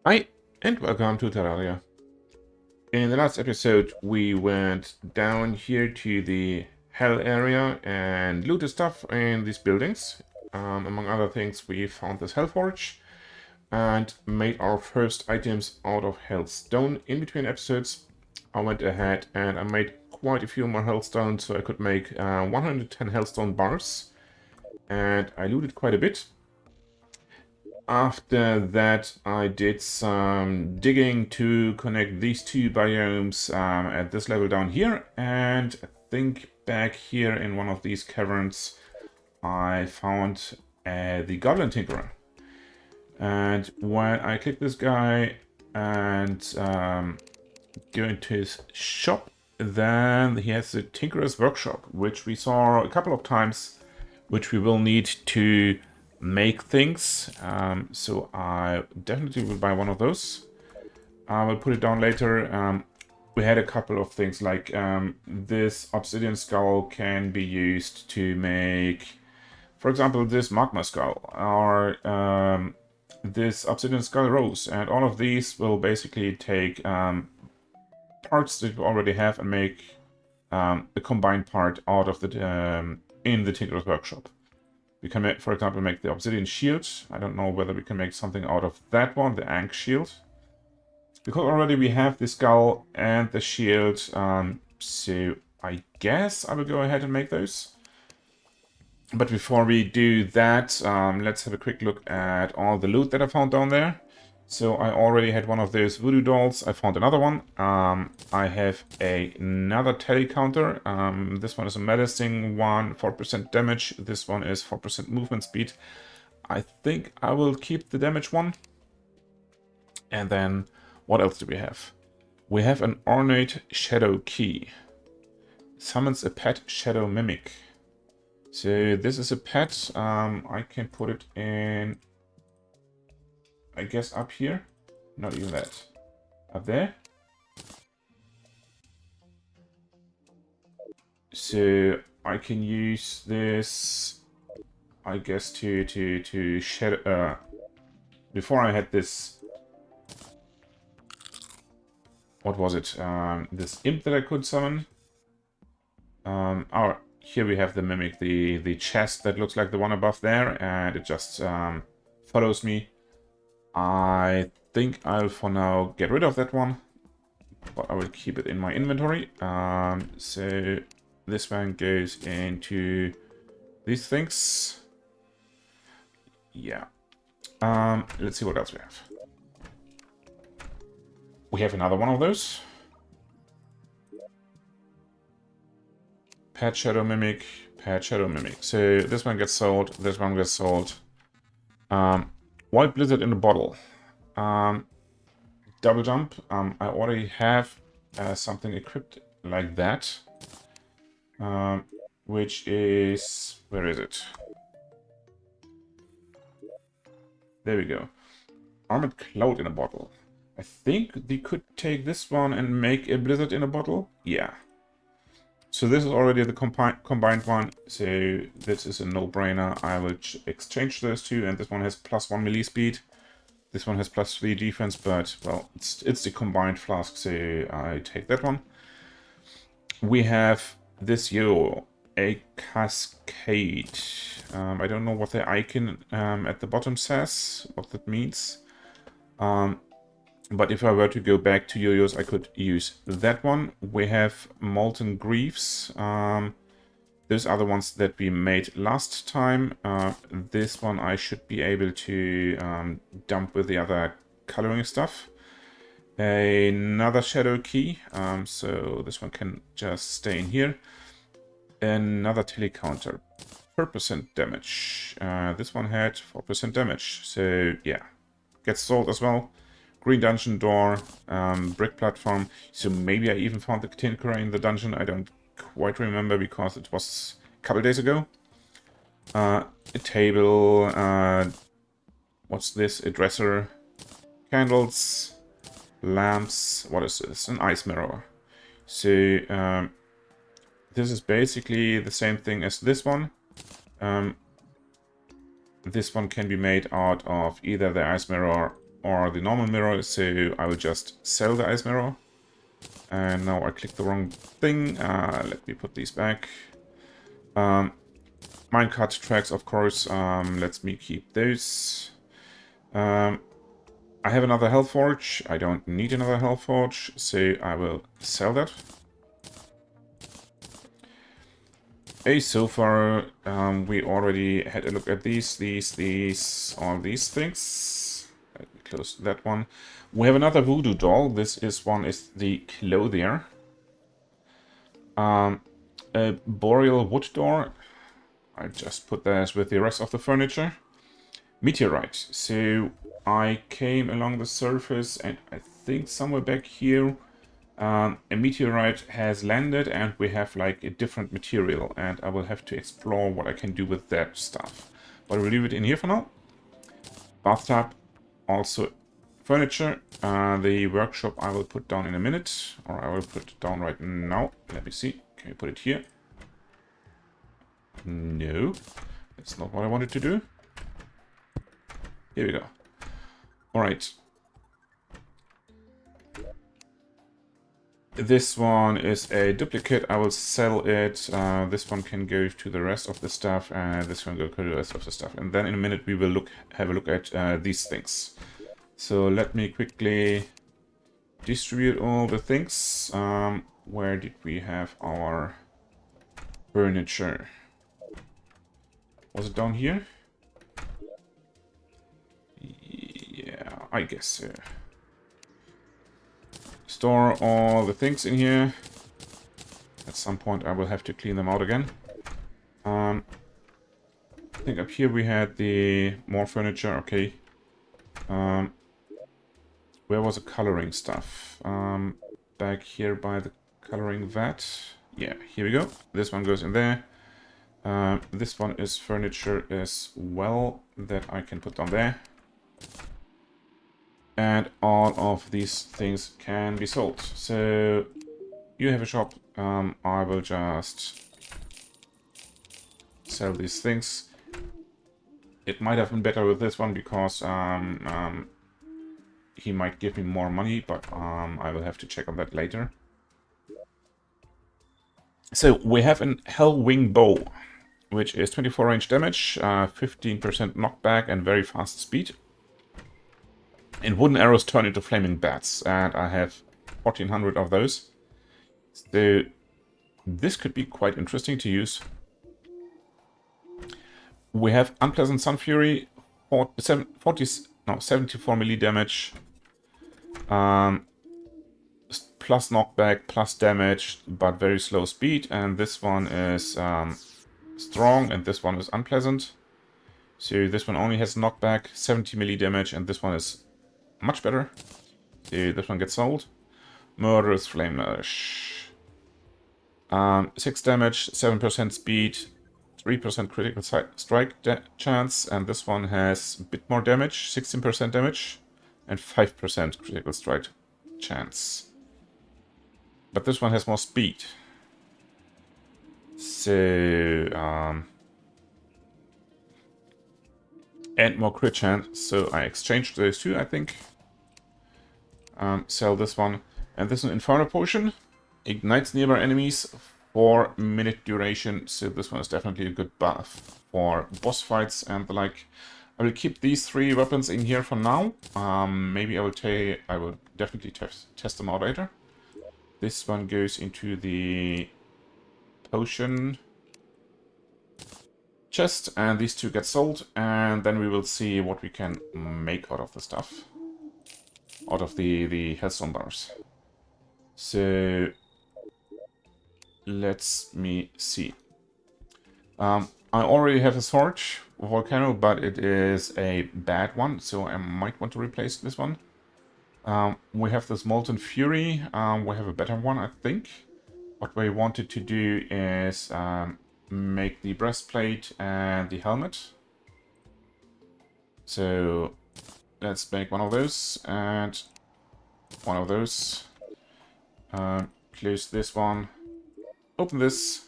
Hi, and welcome to Terraria. In the last episode, we went down here to the hell area and looted stuff in these buildings. Among other things, we found this hell forge and made our first items out of hellstone. In between episodes, I went ahead and I made quite a few more hellstone so I could make 110 hellstone bars. And I looted quite a bit. After that, I did some digging to connect these two biomes at this level down here, and I think back here in one of these caverns, I found the Goblin Tinkerer. And when I click this guy and go into his shop, then he has the Tinkerer's Workshop, which we saw a couple of times, which we will need to make things. So I definitely will buy one of those. I will put it down later. We had a couple of things like this obsidian skull can be used to make, for example, this magma skull, or this obsidian skull rose, and all of these will basically take parts that we already have and make a combined part out of the in the Tinkerer's Workshop. We can, for example, make the obsidian shield. I don't know whether we can make something out of that one, the Ankh shield. Because already we have the skull and the shield, so I guess I will go ahead and make those. But before we do that, let's have a quick look at all the loot that I found down there. So I already had one of those voodoo dolls. I found another one. I have another tally counter. This one is a menacing one, 4% damage. This one is 4% movement speed. I think I will keep the damage one. And then, what else do we have? We have an ornate shadow key. Summons a pet shadow mimic. So this is a pet. I can put it in, I guess, up here. Not even that. Up there. So I can use this, I guess, to shadow. Before I had this. What was it? This imp that I could summon. Here we have the mimic, the chest that looks like the one above there, and it just follows me. I think I'll for now get rid of that one, but I will keep it in my inventory. So this one goes into these things. Yeah. Let's see what else we have. We have another one of those. Pet Shadow Mimic, Pet Shadow Mimic. So this one gets sold, this one gets sold. White Blizzard in a bottle. Double jump. I already have something equipped like that. Which is... where is it? There we go. Armored Cloud in a bottle. I think they could take this one and make a Blizzard in a bottle. Yeah. So this is already the combined one, so this is a no-brainer. I will exchange those two, and this one has +1 melee speed. This one has +3 defense, but, well, it's the combined flask, so I take that one. We have this yo, a cascade. I don't know what the icon at the bottom says, what that means. But if I were to go back to yo-yos, I could use that one. We have Molten Griefs. Those are the ones that we made last time. This one I should be able to dump with the other coloring stuff. Another Shadow Key. So this one can just stay in here. Another Telecounter. 4% damage. This one had 4% damage. So yeah, gets sold as well. Green dungeon door, brick platform. So maybe I even found the Tinkerer in the dungeon. I don't quite remember because it was a couple days ago. A table. What's this? A dresser. Candles. Lamps. What is this? An ice mirror. So this is basically the same thing as this one. This one can be made out of either the ice mirror or the normal mirror, so I will just sell the ice mirror. And now I clicked the wrong thing. Let me put these back. Minecart tracks, of course. Let me keep those. I have another Hell Forge. I don't need another Hell Forge, so I will sell that. Hey, so far we already had a look at all these things. Let me close that one. We have another Voodoo doll. This is the clothier. A boreal wood door. I just put that with the rest of the furniture. Meteorite. So I came along the surface, and I think somewhere back here a meteorite has landed, and we have like a different material, and I will have to explore what I can do with that stuff. But we'll leave it in here for now. Bathtub, also furniture. The workshop I will put down in a minute, or I will put it down right now. Let me see. Can we put it here? No, that's not what I wanted to do. Here we go. All right. This one is a duplicate. I will sell it. This one can go to the rest of the stuff, and this one go to the rest of the stuff. And then in a minute we will have a look at these things. So let me quickly distribute all the things. Where did we have our furniture? Was it down here? Yeah, I guess so. Store all the things in here. At some point I will have to clean them out again. I think up here we had the more furniture. Okay. Where was the coloring stuff? Back here by the coloring vat. Yeah, here we go. This one goes in there. This one is furniture as well that I can put down there. And all of these things can be sold. So you have a shop. I will just sell these things. It might have been better with this one because he might give me more money, but I will have to check on that later. So we have an Hellwing bow, which is 24 range damage, 15% knockback, and very fast speed. And wooden arrows turn into flaming bats, and I have 1400 of those. So this could be quite interesting to use. We have Unpleasant Sun Fury, 74 melee damage, plus knockback, plus damage, but very slow speed. And this one is strong, and this one is unpleasant. So this one only has knockback, 70 melee damage, and this one is much better. So this one gets sold. Murderous Flame Nourish. 6 damage, 7% speed, 3% critical strike chance, and this one has a bit more damage, 16% damage, and 5% critical strike chance. But this one has more speed. So, and more crit chance, so I exchanged those two, I think. Sell this one. And this is an Inferno Potion. Ignites nearby enemies for minute duration, so this one is definitely a good buff for boss fights and the like. I will keep these 3 weapons in here for now. Maybe I will definitely test them out later. This one goes into the potion chest, and these 2 get sold, and then we will see what we can make out of the stuff. Out of the Hellstone bars. So let's me see. I already have a sword, Volcano, but it is a bad one, so I might want to replace this one. We have this Molten Fury. We have a better one, I think. What we wanted to do is make the breastplate and the helmet. So let's make one of those and one of those. Close this one. Open this.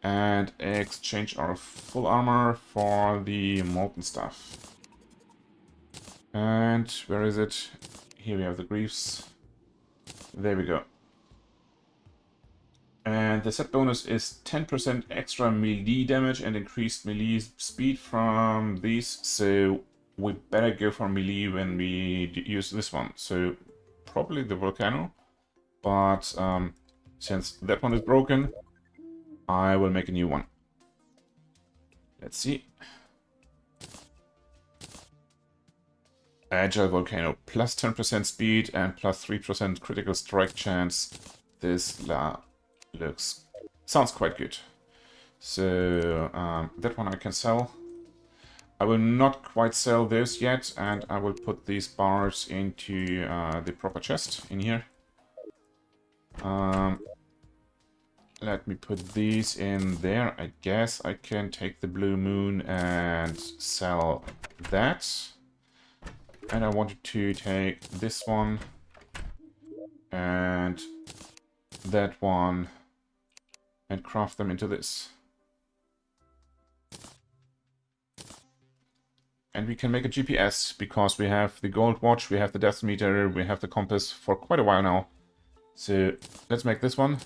And exchange our full armor for the molten stuff. And where is it? Here we have the griefs. There we go. And the set bonus is 10% extra melee damage and increased melee speed from these. So we better go for melee when we use this one. So probably the volcano. But since that one is broken, I will make a new one. Let's see. Agile volcano, plus 10% speed and plus 3% critical strike chance. This sounds quite good. So that one I can sell. I will not quite sell this yet, and I will put these bars into the proper chest in here. Let me put these in there. I guess I can take the blue moon and sell that. And I wanted to take this one and that one and craft them into this. And we can make a GPS because we have the gold watch, we have the depth meter, we have the compass for quite a while now. So let's make this one,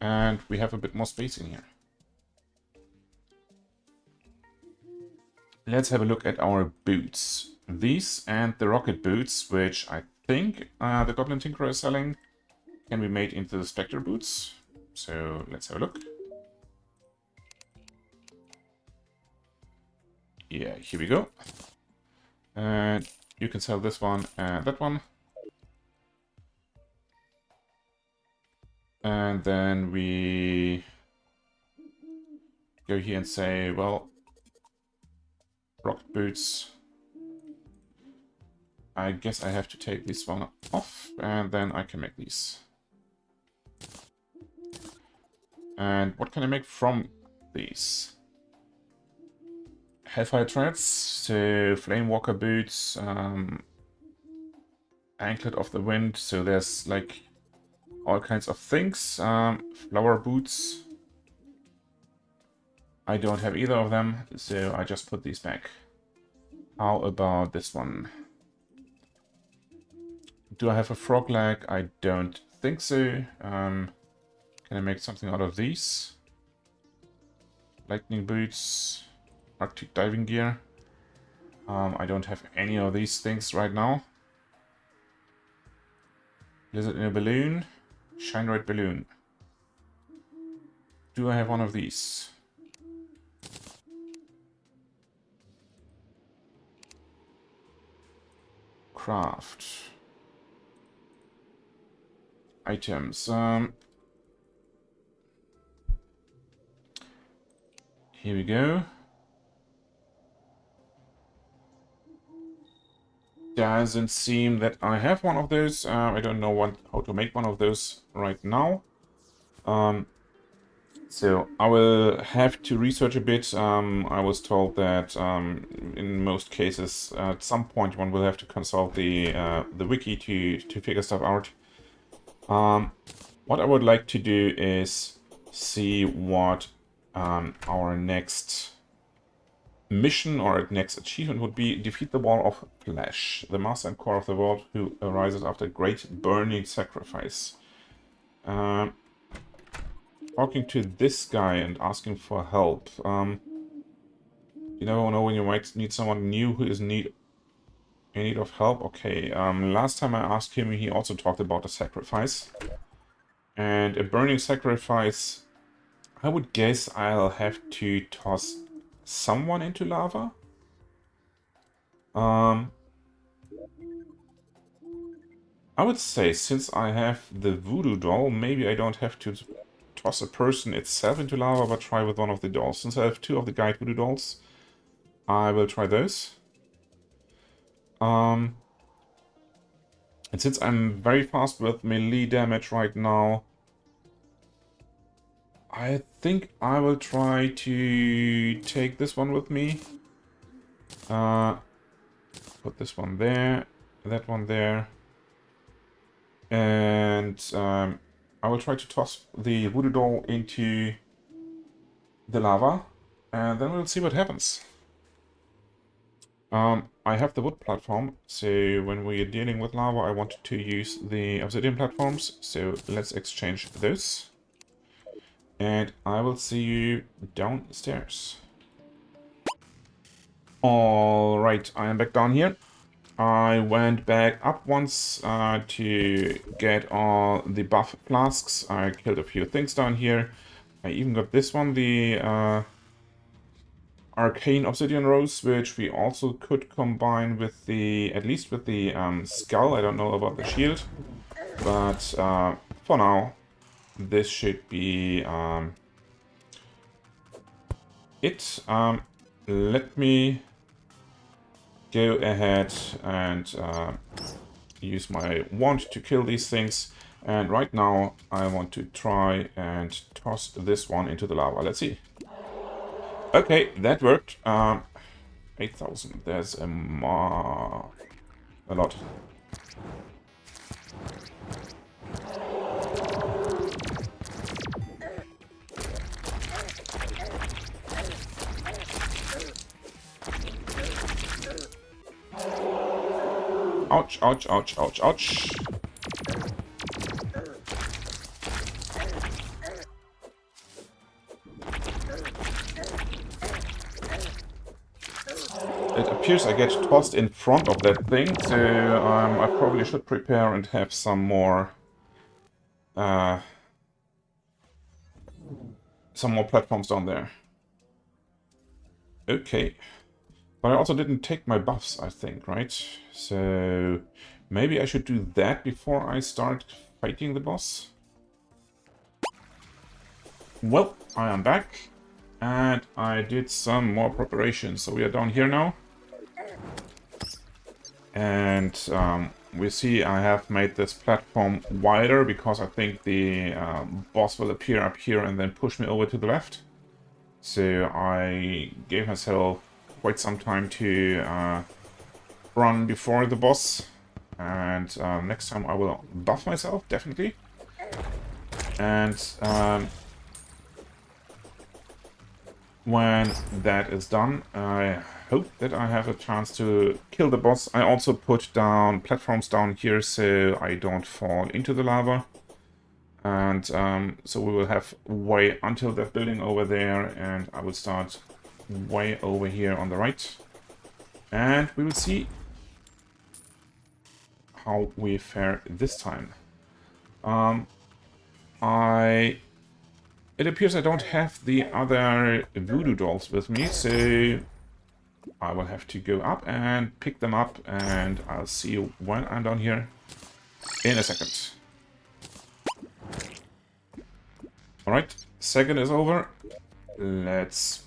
and we have a bit more space in here. Let's have a look at our boots. These and the rocket boots, which I think the Goblin Tinkerer is selling, can be made into the Spectre boots. So let's have a look. Yeah, here we go. And you can sell this one and that one. And then we go here and say, well, rocket boots. I guess I have to take this one off, and then I can make these. And what can I make from these? Hellfire treads, so Flamewalker boots, Anklet of the Wind, so there's like all kinds of things. Flower boots. I don't have either of them, so I just put these back. How about this one? Do I have a frog leg? I don't think so. Can I make something out of these? Lightning boots, Arctic diving gear. I don't have any of these things right now. Lizard in a balloon, shine red balloon. Do I have one of these? Craft. Items. Here we go. Doesn't seem that I have one of those. I don't know how to make one of those right now. So I will have to research a bit. I was told that in most cases, at some point, one will have to consult the wiki to figure stuff out. What I would like to do is see what our next mission or next achievement would be. Defeat the Wall of Flesh, the master and core of the world who arises after great burning sacrifice. Talking to this guy and asking for help. You never know when you might need someone new who is in need of help. Okay, last time I asked him, he also talked about a sacrifice. And a burning sacrifice, I would guess I'll have to toss someone into lava. I would say, since I have the Voodoo doll, maybe I don't have to toss a person itself into lava, but try with one of the dolls. Since I have two of the Guide Voodoo dolls, I will try those. And since I'm very fast with melee damage right now, I think I will try to take this one with me. Put this one there, that one there. And I will try to toss the Voodoo doll into the lava, and then we'll see what happens. I have the wood platform, so when we are dealing with lava, I want to use the obsidian platforms. So let's exchange those. And I will see you downstairs. Alright, I am back down here. I went back up once to get all the buff flasks. I killed a few things down here. I even got this one, the arcane obsidian rose, which we also could combine with the, at least with the skull. I don't know about the shield, but for now, this should be it. Let me go ahead and use my wand to kill these things. And right now, I want to try and toss this one into the lava. Let's see. Okay, that worked. 8,000. There's a lot. Ouch, ouch, ouch, ouch, ouch. It appears I get tossed in front of that thing, so I probably should prepare and have some more platforms down there. Okay. But I also didn't take my buffs, I think, right? So maybe I should do that before I start fighting the boss. Well, I am back. And I did some more preparations. So we are down here now. And we see I have made this platform wider because I think the boss will appear up here and then push me over to the left. So I gave myself quite some time to run before the boss, and next time I will buff myself, definitely. And when that is done, I hope that I have a chance to kill the boss. I also put down platforms down here so I don't fall into the lava. And so we will have way until that building over there, and I will start way over here on the right, and we will see how we fare this time. It appears I don't have the other voodoo dolls with me, so I will have to go up and pick them up, and I'll see you when I'm down here in a second. Alright, second is over. Let's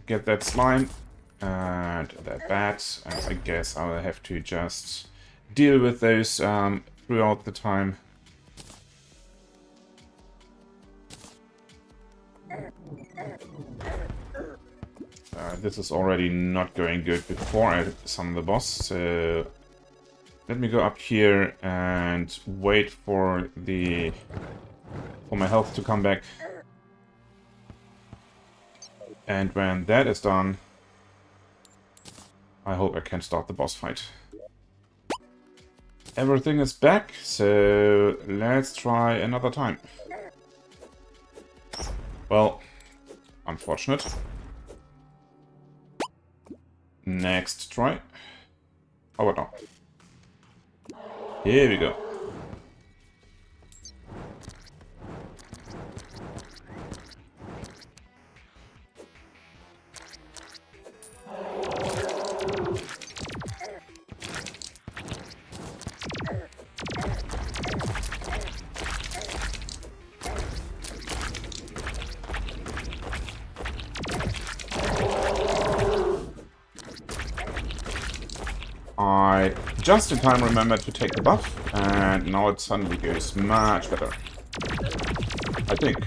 get that slime and that bat, and I guess I'll have to just deal with those throughout the time. This is already not going good before I summon the boss, so let me go up here and wait for my health to come back. And when that is done, I hope I can start the boss fight. Everything is back, so let's try another time. Well, unfortunate. Next try. How about now? Here we go. I just in time remembered to take the buff, and now it suddenly goes much better. I think.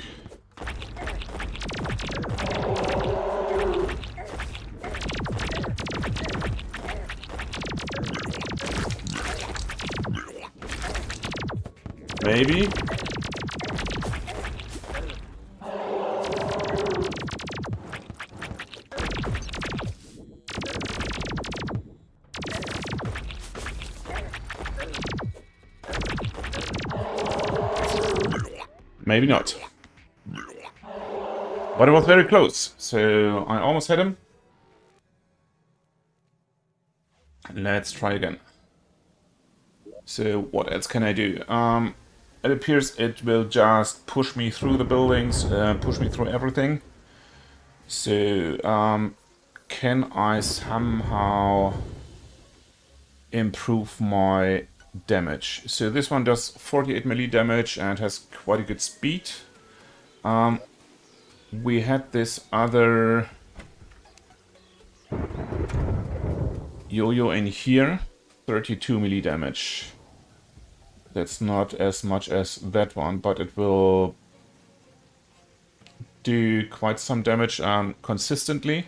Maybe. Maybe not. But it was very close, so I almost had him. Let's try again. So what else can I do? It appears it will just push me through the buildings, push me through everything. So can I somehow improve my damage? So this one does 48 melee damage and has quite a good speed. We had this other yo-yo in here, 32 melee damage. That's not as much as that one, but it will do quite some damage consistently.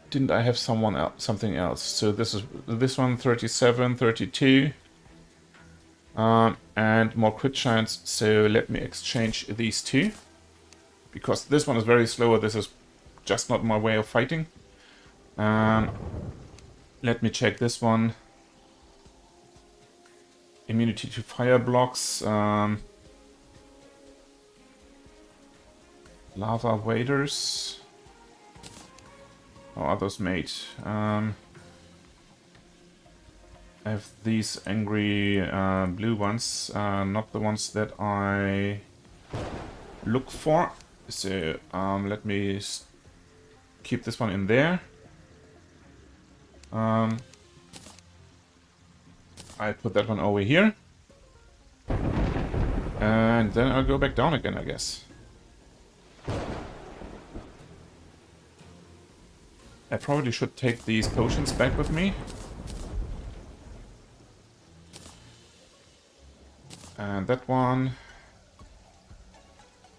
Didn't I have something else? So this one 37, 32, and more crit chance. So let me exchange these two, because this one is very slow. This is just not my way of fighting. Let me check this one. Immunity to fire blocks. Lava waders. How are those made? I have these angry blue ones, not the ones that I look for. So let me keep this one in there. I put that one over here. And then I'll go back down again, I guess. I probably should take these potions back with me. And that one.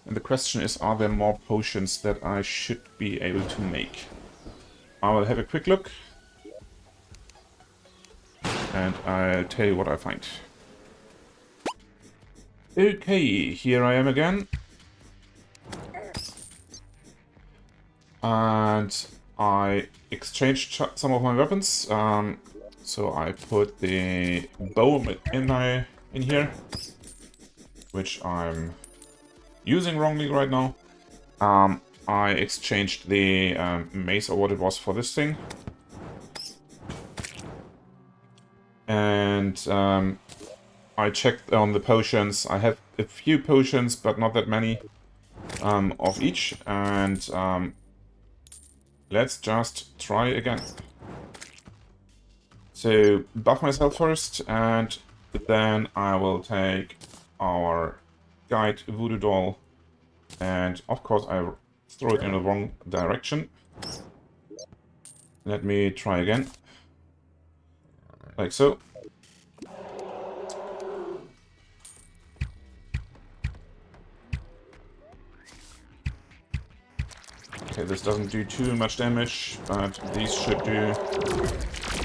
And the question is, are there more potions that I should be able to make? I will have a quick look. And I'll tell you what I find. Okay, here I am again. And I exchanged some of my weapons. So I put the bow in here, which I'm using wrongly right now. I exchanged the mace or what it was for this thing. And I checked on the potions. I have a few potions, but not that many of each. And let's just try again. So buff myself first, and then I will take our guide Voodoo doll, and of course I throw it in the wrong direction. Let me try again. Like so. Okay, this doesn't do too much damage, but these should do.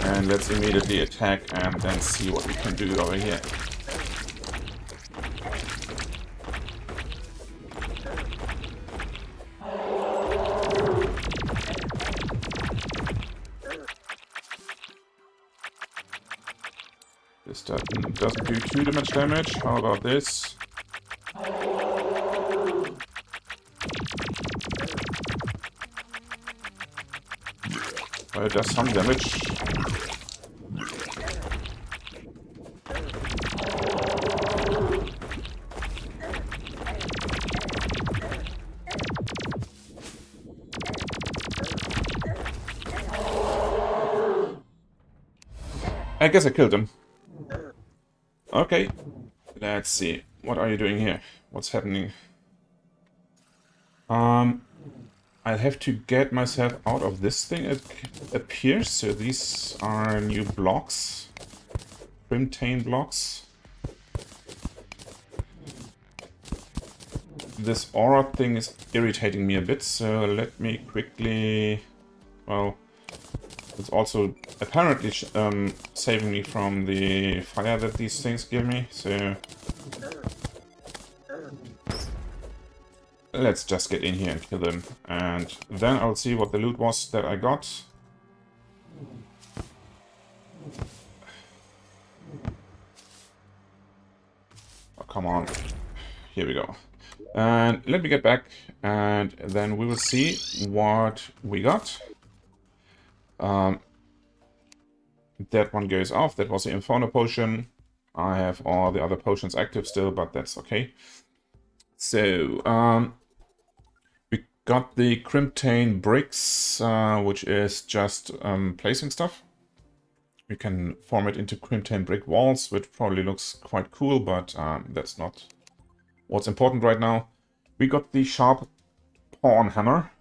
And let's immediately attack and then see what we can do over here. This doesn't do too much damage. How about this? Well, it does some damage. I guess I killed him. Okay, let's see. What are you doing here? What's happening? I'll have to get myself out of this thing, it appears. So these are new blocks. Crimtane blocks. This aura thing is irritating me a bit, so let me quickly... Well, it's also apparently saving me from the fire that these things give me, so... Let's just get in here and kill them, and then I'll see what the loot was that I got. come on. Here we go. And let me get back, and then we will see what we got. That one goes off. That was the Inferno potion. I have all the other potions active still, but that's okay. So, we got the Crimtane bricks, which is just placing stuff. We can form it into Crimtane brick walls, which probably looks quite cool, but that's not what's important right now. We got the Sharp Pawn Hammer.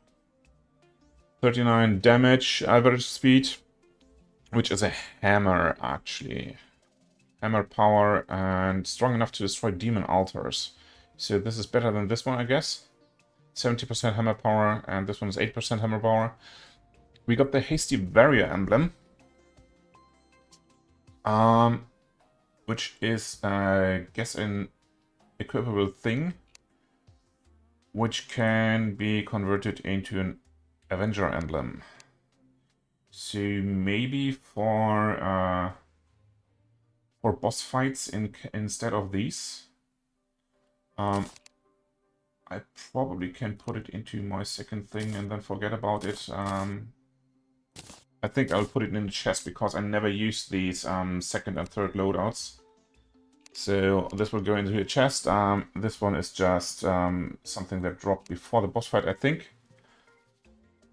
39 damage, average speed, which is a hammer, actually. Hammer power, and strong enough to destroy demon altars. So this is better than this one, I guess. 70% hammer power, and this one is 8% hammer power. We got the Hasty Warrior emblem. Which is, I guess, an equipable thing, which can be converted into an Avenger emblem. So maybe for boss fights instead of these, I probably can put it into my second thing and then forget about it. I think I'll put it in the chest because I never use these second and third loadouts. So this will go into the chest. This one is just something that dropped before the boss fight, I think.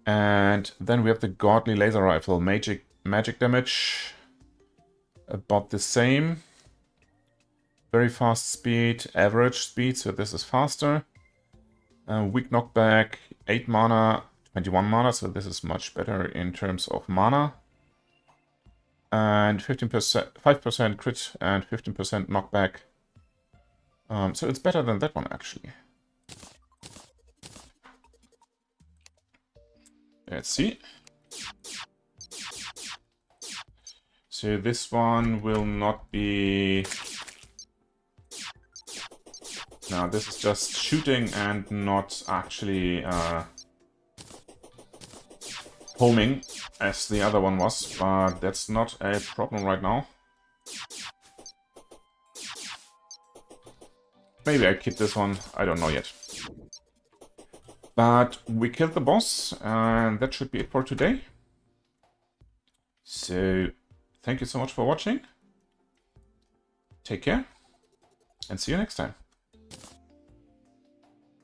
And then we have the Godly Laser Rifle. Magic damage. About the same. Very fast speed, average speed, so this is faster. Weak knockback, 8 mana, 21 mana, so this is much better in terms of mana. And 15%, 5% crit and 15% knockback. So it's better than that one, actually. Let's see. So this one will not be... No, this is just shooting and not actually homing, as the other one was, but that's not a problem right now. Maybe I keep this one, I don't know yet. But we killed the boss, and that should be it for today. So, thank you so much for watching. Take care, and see you next time.